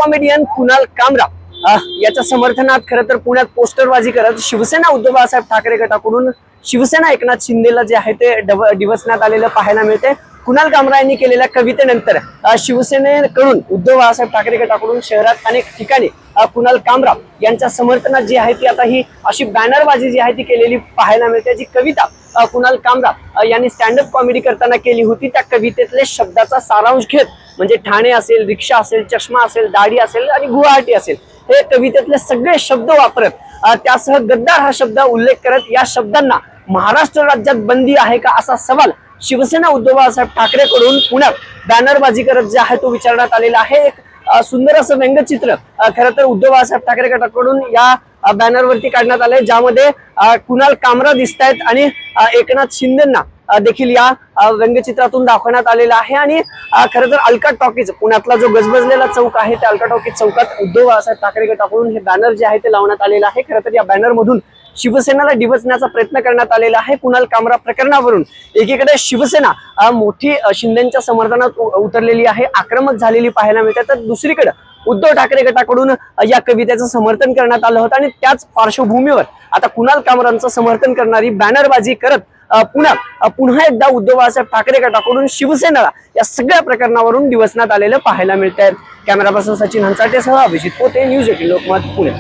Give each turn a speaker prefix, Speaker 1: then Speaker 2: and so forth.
Speaker 1: Comedian Kunal कामरा याच्या समर्थनात खरं तर पुण्यात पोस्टरबाजी करत शिवसेना उद्धव बाळासाहेब ठाकरे गटाकडून शिवसेना एकनाथ शिंदेला जे आहे ते डिवचण्यात आलेलं पाहायला मिळते। कुणाल कामरा यांनी केलेल्या कवितेनंतर शिवसेनेकडून उद्धव बाळासाहेब ठाकरे गटाकडून शहरात अनेक ठिकाणी कुणाल कामरा यांच्या समर्थनात जी आहे ती आता ही अशी बॅनरबाजी जी आहे ती केलेली पाहायला मिळते। जी कविता कुणाल कामरा यांनी स्टँडअप कॉमेडी करताना केली होती त्या कवितेतले शब्दाचा सारांश घेत म्हणजे ठाणे असेल, रिक्षा असेल, चष्मा असेल, दाढी असेल आणि गुवाहाटी असेल हे कवितेतले सगळे शब्द वापरत त्यासह गद्दार हा शब्द उल्लेख करत या शब्दांना महाराष्ट्र राज्यात बंदी आहे का असा सवाल शिवसेना उद्धव बाळासाहेब ठाकरेकडून पुण्यात बॅनरबाजी करत जे आहे तो विचारण्यात आलेला आहे। एक सुंदर असं व्यंगचित्र खरं तर उद्धव बाळासाहेब ठाकरे गटाकडून या बॅनरवरती काढण्यात आलंय, ज्यामध्ये कुणाल कामरा दिसतायत आणि एकनाथ शिंदेंना देखील या व्यंगचित्रातून दाखवण्यात आलेला आहे। आणि खरं तर अलका टॉकीज पुण्यातला जो गजबजलेला चौक आहे त्या अलका टॉकीज चौकात उद्धव बाळासाहेब ठाकरे गटाकडून हे बॅनर जे आहे ते लावण्यात आलेलं आहे। खरं तर या बॅनर मधून शिवसेनेला डिवचण्याचा प्रयत्न करण्यात आलेला आहे कुणाल कामरा प्रकरणावरून। एकीकडे शिवसेना मोठी शिंदेच्या समर्थनात उतरलेली आहे, आक्रमक झालेली पाहायला मिळते, तर दुसरीकडे उद्धव ठाकरे गटाकडून या कवितेचं समर्थन करण्यात आलं होतं आणि त्याच पार्श्वभूमीवर आता कुणाल कामरांचं समर्थन करणारी बॅनरबाजी करत पुण्यात पुन्हा एकदा उद्धव बाळासाहेब ठाकरे गटाकडून शिवसेनेला या सगळ्या प्रकरणावरून डिवचण्यात आलेलं पाहायला मिळतंय। कॅमेरा पर्सन सचिन हंचाटेसह अभिजित पोते, न्यूज 18 लोकमत, पुणे।